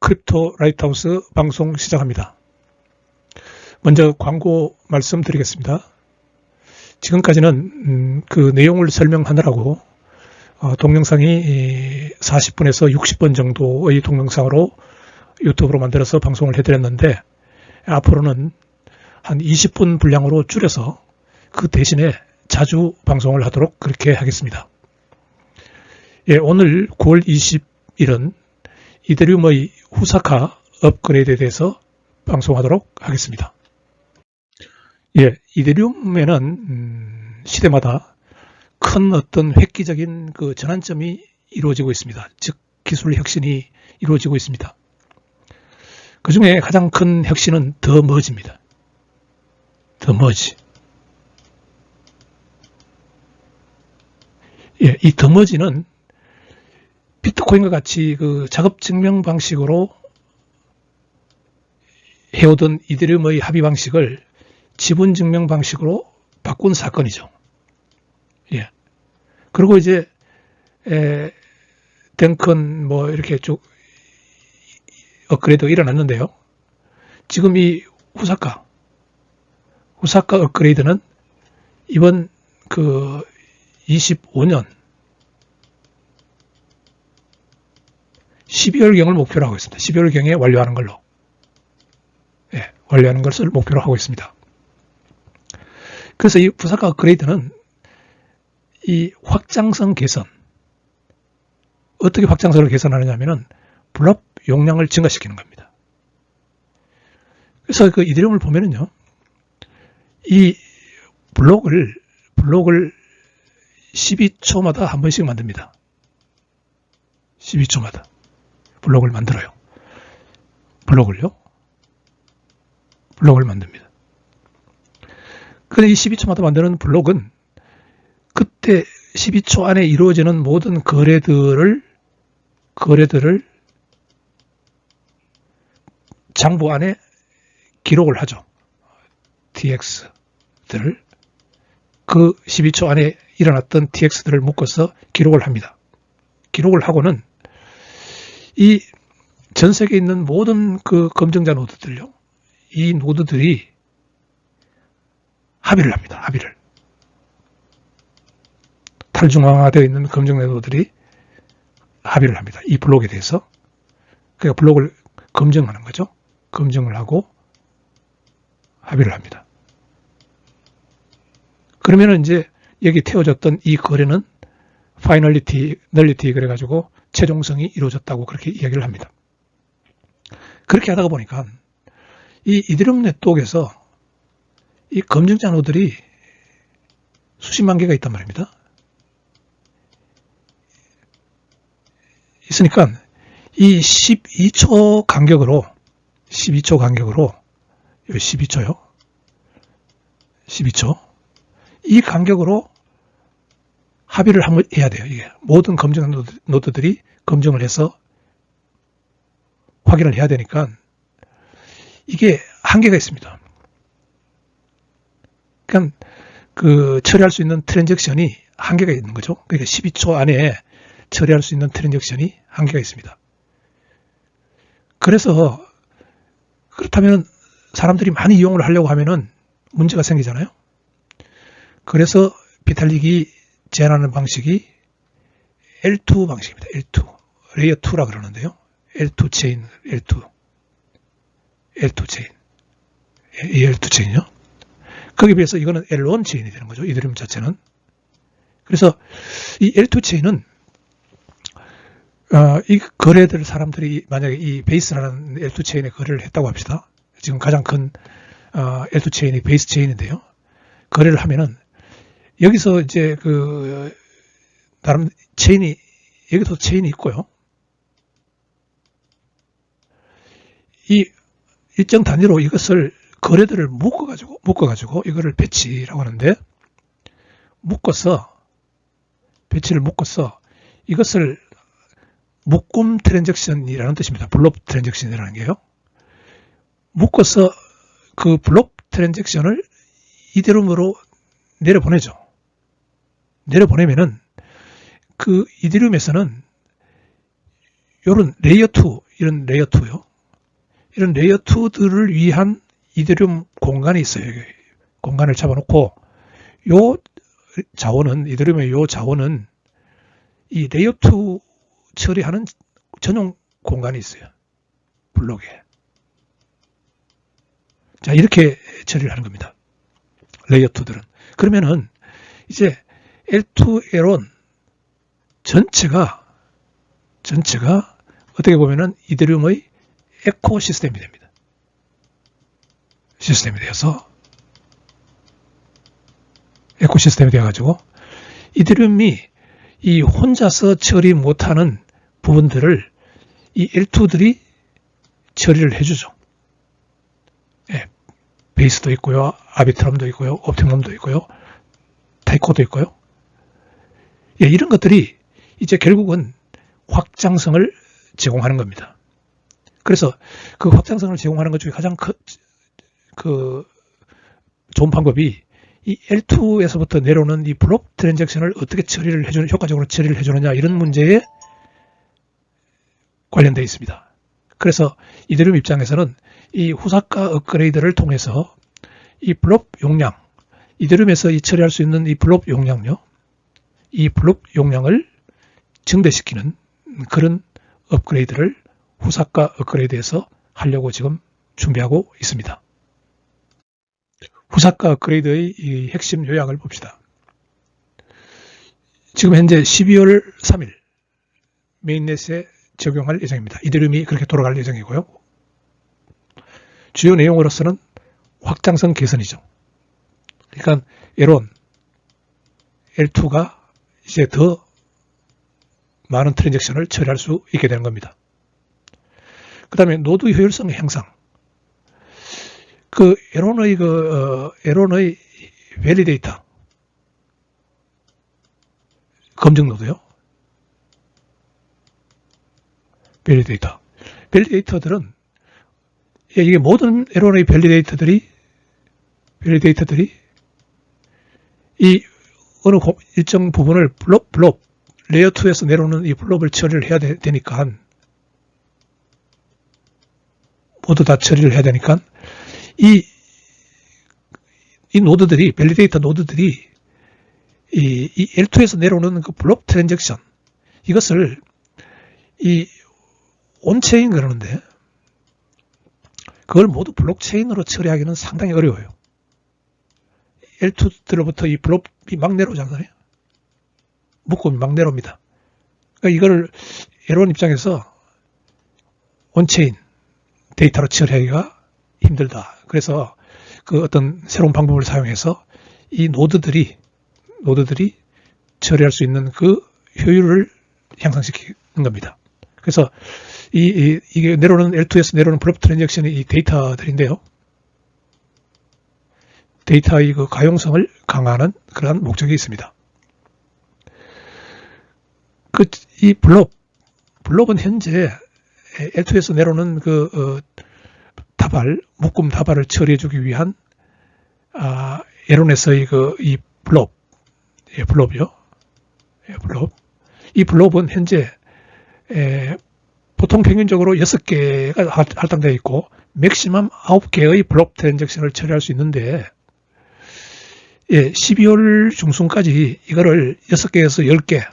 크립토 라이트하우스 방송 시작합니다. 먼저 광고 말씀드리겠습니다. 지금까지는 그 내용을 설명하느라고 동영상이 40분에서 60분 정도의 동영상으로 유튜브로 만들어서 방송을 해드렸는데, 앞으로는 한 20분 분량으로 줄여서 그 대신에 자주 방송을 하도록 그렇게 하겠습니다. 오늘 9월 20일은 이더리움의 후사카 업그레이드에 대해서 방송하도록 하겠습니다. 이더리움에는 시대마다 큰 어떤 획기적인 그 전환점이 이루어지고 있습니다. 즉 기술 혁신이 이루어지고 있습니다. 그 중에 가장 큰 혁신은 더 머지입니다. 더 머지. 이 더 머지는 비트코인과 같이 그 작업 증명 방식으로 해오던 이더리움의 합의 방식을 지분 증명 방식으로 바꾼 사건이죠. 그리고 이제 덩컨 뭐 이렇게 쭉 업그레이드가 일어났는데요. 지금 이 후사카 업그레이드는 이번 그 25년 12월경을 목표로 하고 있습니다. 12월경에 완료하는 걸로. 완료하는 것을 목표로 하고 있습니다. 그래서 이 후사카 업그레이드는 이 확장성 개선, 어떻게 확장성을 개선하느냐면은 블록 용량을 증가시키는 겁니다. 그래서 그 이더리움을 보면은요, 이 블록을 12초마다 한 번씩 만듭니다. 12초마다 블록을 만들어요. 블록을 만듭니다. 그런데 이 12초마다 만드는 블록은 그때 12초 안에 이루어지는 모든 거래들을 장부 안에 기록을 하죠. TX들을 그 12초 안에 일어났던 TX들을 묶어서 기록을 합니다. 기록을 하고는 이 전 세계에 있는 모든 그 검증자 노드들요, 이 노드들이 합의를 합니다. 합의를. 탈중앙화되어 있는 검증자 노드들이 합의를 합니다. 이 블록에 대해서. 그러니까 블록을 검증하는 거죠. 검증을 하고 합의를 합니다. 그러면은 이제 여기 태워졌던 이 거래는 파이널리티, 널리티 그래가지고 최종성이 이루어졌다고 그렇게 이야기를 합니다. 그렇게 하다가 보니까 이 이더리움 네트워크에서 이 검증자 노드들이 수십만 개가 있단 말입니다. 있으니까 이 12초 간격으로 12초 이 간격으로 합의를 한번 해야 돼요. 이게 모든 검증 노드들이 검증을 해서 확인을 해야 되니까 이게 한계가 있습니다. 그러니까 그 처리할 수 있는 트랜잭션이 한계가 있는 거죠. 그러니까 12초 안에 처리할 수 있는 트랜잭션이 한계가 있습니다. 그래서 그렇다면 사람들이 많이 이용을 하려고 하면은 문제가 생기잖아요. 그래서 비탈릭이 제안하는 방식이 L2 방식입니다. L2. 레이어 2라 그러는데요. L2 체인, L2 체인. 이 L2 체인이요. 거기에 비해서 이거는 L1 체인이 되는 거죠. 이더리움 자체는. 그래서 이 L2 체인은 이 거래들 사람들이 만약에 이 베이스라는 L2 체인의 거래를 했다고 합시다. 지금 가장 큰 L2 체인이 베이스 체인인데요. 거래를 하면은 여기서 이제 그 나름 체인이 여기서 체인이 있고요. 이 일정 단위로 이것을 거래들을 묶어가지고 이거를 배치라고 하는데, 배치를 묶어서 이것을 묶음 트랜잭션이라는 뜻입니다. 블록 트랜잭션이라는 게요. 묶어서 그 블록 트랜잭션을 이더리움으로 내려보내죠. 내려보내면은 그 이더리움에서는 요런 레이어 2, 이런 레이어 2요. 이런 레이어 2들을 위한 이더리움 공간이 있어요. 공간을 잡아놓고 요 자원은 이더리움의 요 자원은 이 레이어 2 처리하는 전용 공간이 있어요. 블록에. 자, 이렇게 처리를 하는 겁니다. 레이어 2들은. 그러면은 이제 L2 에론 전체가 어떻게 보면은 이더리움의 에코시스템이 됩니다. 시스템이 되어서 에코시스템이 되어가지고 이더리움이 이 혼자서 처리 못하는 부분들을 이 L2들이 처리를 해주죠. 예, 베이스도 있고요, 아비트럼도 있고요, 옵티멈도 있고요, 타이코도 있고요. 예, 이런 것들이 이제 결국은 확장성을 제공하는 겁니다. 그래서 그 확장성을 제공하는 것 중에 가장 좋은 방법이 이 L2에서부터 내려오는 이 블록 트랜잭션을 어떻게 효과적으로 처리를 해주느냐, 이런 문제에 관련되어 있습니다. 그래서 이더리움 입장에서는 이 후사가 업그레이드를 통해서 이 블록 용량, 이더리움에서 처리할 수 있는 이 블록 용량요, 이 블록 용량을 증대시키는 그런 업그레이드를 후사가 업그레이드에서 하려고 지금 준비하고 있습니다. 후사가 업그레이드의 이 핵심 요약을 봅시다. 지금 현재 12월 3일 메인넷에 적용할 예정입니다. 이더리움이 그렇게 돌아갈 예정이고요. 주요 내용으로서는 확장성 개선이죠. 그러니까 에론 L2가 이제 더 많은 트랜잭션을 처리할 수 있게 되는 겁니다. 그 다음에 노드 효율성 향상. 그 에론의 밸리데이터 검증 노드요. 밸리데이터들은 이게 모든 에론의 밸리데이터들이 이 어느 일정 부분을 블록 레이어 2에서 내려오는 이 블록을 처리를 해야 되니까 모두 다 처리를 해야 되니까 이 노드들이 밸리데이터 노드들이 이 L2에서 내려오는 그 블록 트랜잭션 이것을 이 온체인 그러는데 그걸 모두 블록체인으로 처리하기는 상당히 어려워요. L2들로부터 이 블록이 막 내려오잖아요. 묶음이 막 내려옵니다. 그러니까 이걸 에론 입장에서 온체인 데이터로 처리하기가 힘들다. 그래서 그 어떤 새로운 방법을 사용해서 이 노드들이 처리할 수 있는 그 효율을 향상시키는 겁니다. 그래서 이게 내려오는 L2에서 내려오는 블록 트랜잭션이 이 데이터들인데요. 데이터의 그 가용성을 강화하는 그러한 목적이 있습니다. 이 블록은 현재 L2에서 내려오는 묶음 다발을 처리해주기 위한 에론에서의 이 블록이요. 이 블록은 현재 보통 평균적으로 6개가 할당되어 있고 맥시멈 9개의 블록 트랜잭션을 처리할 수 있는데 12월 중순까지 이거를 6개에서 10개,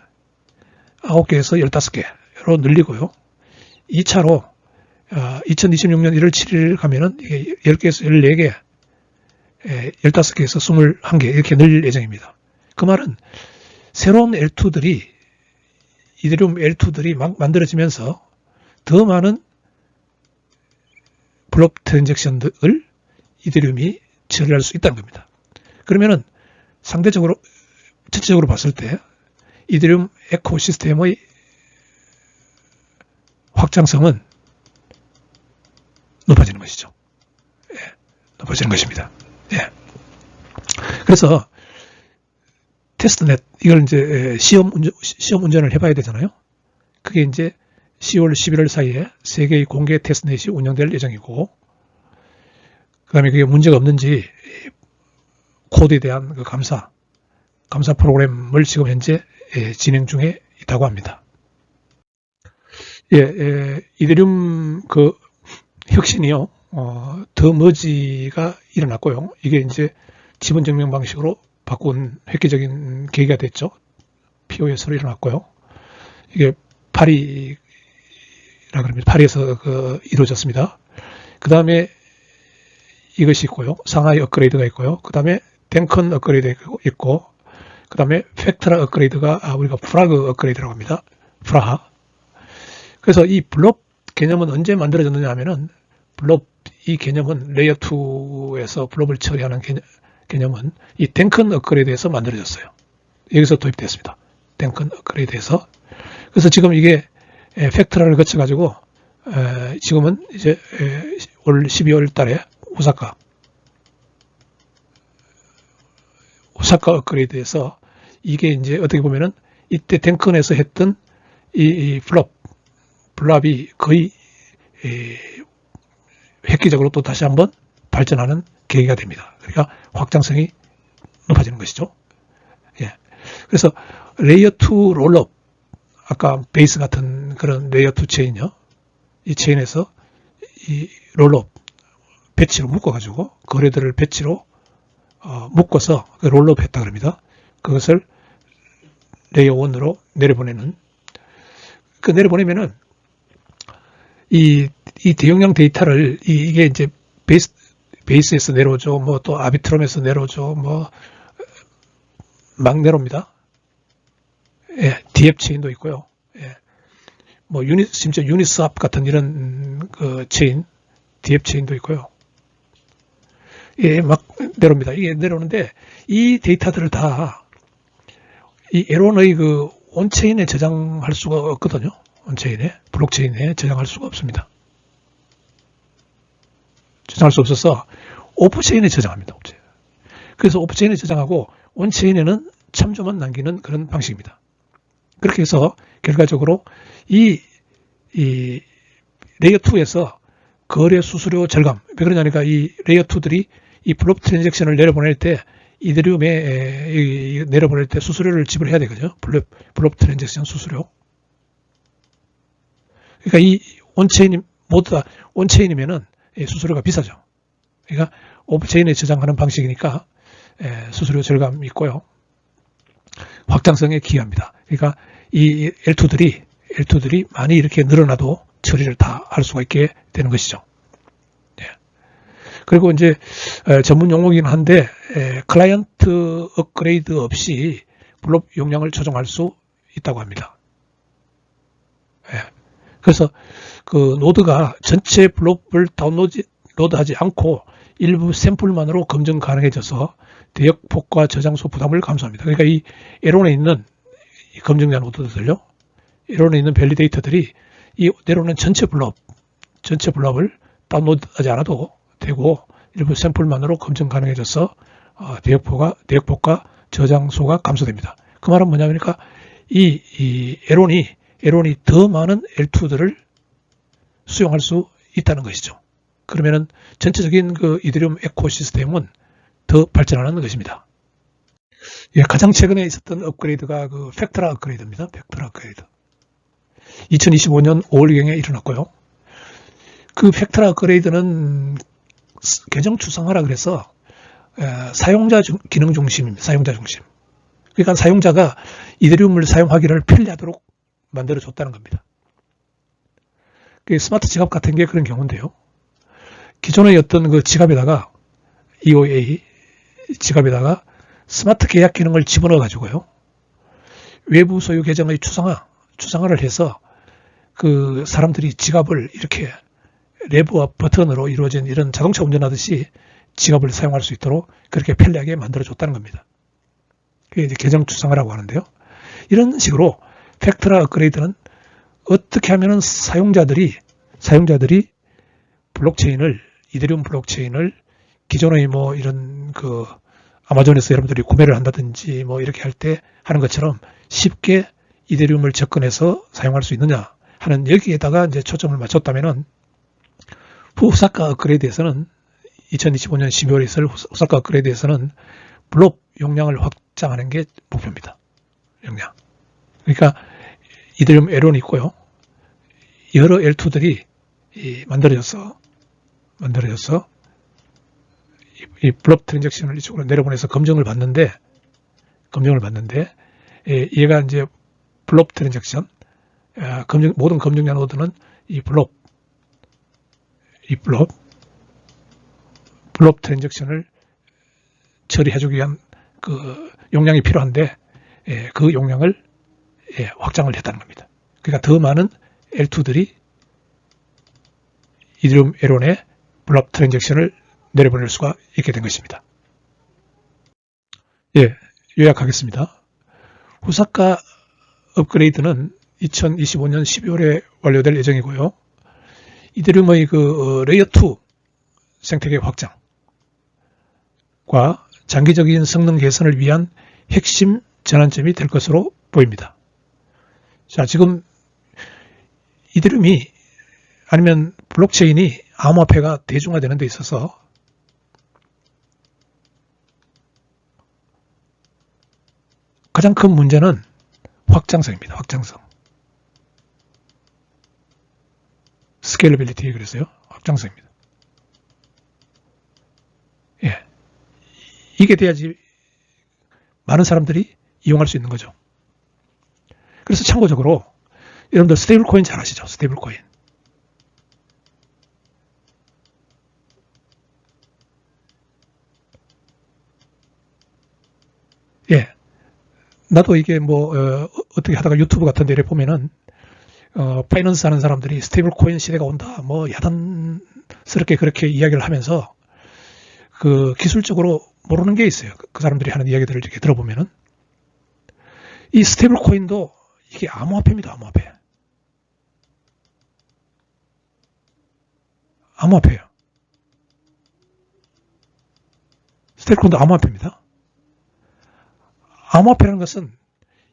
9개에서 15개로 늘리고요. 2차로 2026년 1월 7일 가면은 10개에서 14개, 15개에서 21개 이렇게 늘 예정입니다. 그 말은 새로운 이더리움 L2들이 막 만들어지면서 더 많은 블록 트랜잭션들을 이더리움이 처리할 수 있다는 겁니다. 그러면은 전체적으로 봤을 때 이더리움 에코시스템의 확장성은 높아지는 것이죠. 높아지는 것입니다. 그래서 테스트넷 이걸 이제 시험 운전을 해봐야 되잖아요. 그게 이제 10월, 11월 사이에 3개의 공개 테스트넷이 운영될 예정이고, 그 다음에 그게 문제가 없는지 코드에 대한 그 감사 프로그램을 지금 현재 진행 중에 있다고 합니다. 이더리움 그 혁신이요, 더 머지가 일어났고요. 이게 이제 지분 증명 방식으로 바꾼 획기적인 계기가 됐죠. POS로 일어났고요. 이게 파리라 그럽니다. 파리에서 이루어졌습니다. 그 다음에 이것이 있고요. 상하이 업그레이드가 있고요. 그 다음에 댕컨 업그레이드가 있고, 그 다음에 팩트라 업그레이드가 우리가 프라그 업그레이드라고 합니다. 프라하. 그래서 이 블록 개념은 언제 만들어졌느냐 하면은, 블록 이 개념은 레이어 2에서 블록을 처리하는 개념은 이 댕컨 업그레이드에서 만들어졌어요. 여기서 도입됐습니다. 댕컨 업그레이드에서. 그래서 지금 이게 팩트라를 거쳐가지고 지금은 이제 올 12월 달에 오사카 업그레이드에서 이게 이제 어떻게 보면은 이때 댕컨에서 했던 이 블랍이 거의 획기적으로 또 다시 한번 발전하는 계기가 됩니다. 그러니까 확장성이 높아지는 것이죠. 예. 그래서 레이어 2 롤업, 아까 베이스 같은 그런 레이어 2 체인이요. 이 체인에서 이 롤업 배치로 묶어가지고 거래들을 배치로 묶어서 롤업 했다 그럽니다. 그것을 레이어 1으로 내려보내는, 내려보내면은 이 대용량 데이터를 이게 이제 베이스에서 내려오죠. 뭐 또 아비트럼에서 내려오죠. 뭐 막 내려옵니다. 예, DF 체인도 있고요. 예, 뭐 심지어 유니스왑 같은 이런 그 체인, DF 체인도 있고요. 예, 막 내려옵니다. 이게 내려오는데 이 데이터들을 다 이 에론의 온체인에 저장할 수가 없거든요. 온체인에, 블록체인에 저장할 수가 없습니다. 저장할 수 없어서 오프체인에 저장합니다. 그래서 오프체인에 저장하고 온체인에는 참조만 남기는 그런 방식입니다. 그렇게 해서 결과적으로 이 레이어 2에서 거래 수수료 절감, 왜 그러냐니까 이 레이어 2들이 이 블록 트랜잭션을 내려보낼 때 이더리움에 내려보낼 때 수수료를 지불해야 되거든요. 블록 트랜잭션 수수료. 그러니까 이 온체인 모두 다 온체인이면은 수수료가 비싸죠. 그러니까 오프체인에 저장하는 방식이니까 수수료 절감이 있고요. 확장성에 기여합니다. 그러니까 이 L2들이 많이 이렇게 늘어나도 처리를 다 할 수가 있게 되는 것이죠. 그리고 이제 전문 용어이긴 한데 클라이언트 업그레이드 없이 블록 용량을 조정할 수 있다고 합니다. 그래서 그 노드가 전체 블록을 다운로드하지 않고 일부 샘플만으로 검증 가능해져서 대역폭과 저장소 부담을 감소합니다. 그러니까 이 에론에 있는 검증자 노드들요, 에론에 있는 밸리데이터들이 이 내려오는 전체 블록을 다운로드하지 않아도 되고 일부 샘플만으로 검증 가능해져서 대역폭과 저장소가 감소됩니다. 그 말은 뭐냐니까 이 에론이 더 많은 L2들을 수용할 수 있다는 것이죠. 그러면은 전체적인 그 이더리움 에코시스템은 더 발전하는 것입니다. 예, 가장 최근에 있었던 업그레이드가 그 팩트라 업그레이드입니다. 팩트라 업그레이드. 2025년 5월경에 일어났고요. 그 팩트라 업그레이드는 계정 추상화라 그래서 사용자 기능 중심입니다. 사용자 중심. 그러니까 사용자가 이더리움을 사용하기를 편리하도록 만들어줬다는 겁니다. 스마트 지갑 같은 게 그런 경우인데요. 기존의 어떤 그 지갑에다가 EOA 지갑에다가 스마트 계약 기능을 집어넣어 가지고요, 외부 소유 계정의 추상화를 해서 그 사람들이 지갑을 이렇게 레버와 버튼으로 이루어진 이런 자동차 운전하듯이 지갑을 사용할 수 있도록 그렇게 편리하게 만들어줬다는 겁니다. 그게 이제 계정 추상화라고 하는데요. 이런 식으로 팩트라 업그레이드는 어떻게 하면은 사용자들이 이더리움 블록체인을 기존의 뭐 이런 그 아마존에서 여러분들이 구매를 한다든지 뭐 이렇게 할 때 하는 것처럼 쉽게 이더리움을 접근해서 사용할 수 있느냐 하는 여기에다가 이제 초점을 맞췄다면은 후사카 업그레이드에서는 2025년 12월에 있을 후사카 업그레이드에서는 블록 용량을 확장하는 게 목표입니다. 용량. 그러니까 이더리움 에론이 있고요. 여러 L2들이 만들어져서 이 블록 트랜잭션을 이쪽으로 내려보내서 검증을 받는데 얘가 이제 블록 트랜잭션, 모든 검증자 노드는 이 블록 트랜잭션을 처리해주기 위한 그 용량이 필요한데 그 용량을 확장을 했다는 겁니다. 그러니까 더 많은 L2들이 이더리움 L1에 블록 트랜잭션을 내려보낼 수가 있게 된 것입니다. 요약하겠습니다. 후사카 업그레이드는 2025년 12월에 완료될 예정이고요. 이더리움의 그 레이어 2 생태계 확장과 장기적인 성능 개선을 위한 핵심 전환점이 될 것으로 보입니다. 자, 지금 이더리움이 아니면 블록체인이 암호화폐가 대중화되는 데 있어서 가장 큰 문제는 확장성입니다. 확장성. 스케일러빌리티 그래서요. 확장성입니다. 이게 돼야지 많은 사람들이 이용할 수 있는 거죠. 그래서 참고적으로 여러분들 스테이블 코인 잘 아시죠? 스테이블 코인. 나도 이게 어떻게 하다가 유튜브 같은 데를 보면은 파이낸스 하는 사람들이 스테이블 코인 시대가 온다, 야단스럽게 그렇게 이야기를 하면서 그 기술적으로 모르는 게 있어요. 그 사람들이 하는 이야기들을 이렇게 들어보면은 이 스테이블 코인도 이게 암호화폐입니다. 암호화폐예요. 스테이블 코인도 암호화폐입니다. 암호화폐라는 것은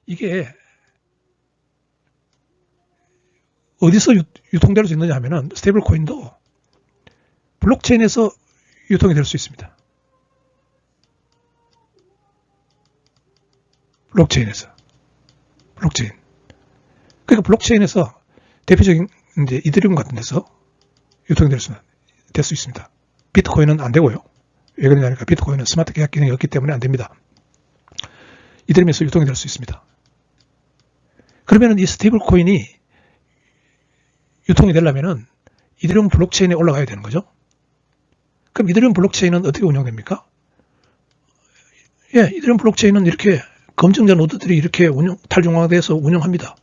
이게 어디서 유통될 수 있느냐 하면은 스테이블 코인도 블록체인에서 유통이 될 수 있습니다. 블록체인. 그러니까 블록체인에서 대표적인 이제 이더리움 같은 데서 유통이 될 수 있습니다. 비트코인은 안 되고요. 왜 그러냐니까 비트코인은 스마트 계약 기능이 없기 때문에 안 됩니다. 이더리움에서 유통이 될 수 있습니다. 그러면은 이 스테이블 코인이 유통이 되려면은 이더리움 블록체인에 올라가야 되는 거죠. 그럼 이더리움 블록체인은 어떻게 운영됩니까? 이더리움 블록체인은 이렇게 검증자 노드들이 이렇게 탈중앙화돼서 운영합니다.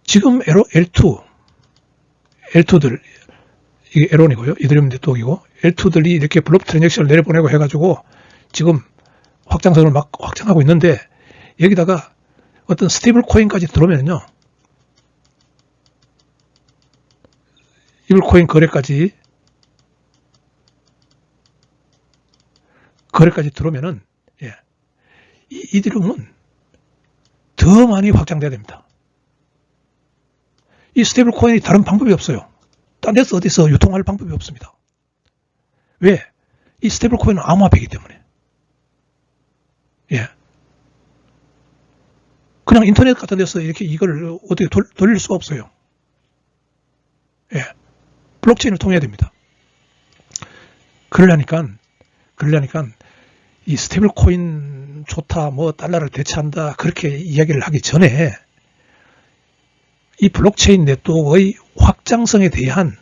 지금 L2들, 이게 L1이고요. 이더리움 네트워크이고, L2들이 이렇게 블록 트랜잭션을 내려보내고 해가지고 지금 확장선을 막 확장하고 있는데 여기다가 어떤 스테이블 코인까지 들어오면요. 스테이블 코인 거래까지 들어오면은 이더리움은 더 많이 확장돼야 됩니다. 이 스테이블 코인이 다른 방법이 없어요. 딴 데서 어디서 유통할 방법이 없습니다. 왜? 이 스테이블 코인은 암호화폐이기 때문에. 그냥 인터넷 같은 데서 이렇게 이걸 어떻게 돌릴 수가 없어요. 블록체인을 통해야 됩니다. 그러려니까 이 스테이블 코인 좋다, 달러를 대체한다, 그렇게 이야기를 하기 전에 이 블록체인 네트워크의 확장성에 대한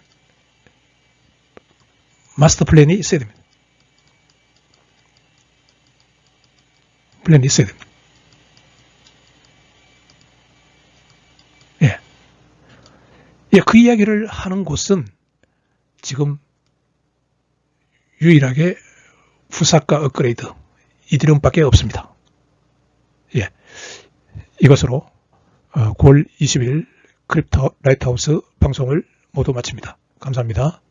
마스터 플랜이 있어야 됩니다. 그 이야기를 하는 곳은 지금 유일하게 후사카 업그레이드 이더리움밖에 없습니다. 이것으로 9월 20일 크립토 라이트하우스 방송을 모두 마칩니다. 감사합니다.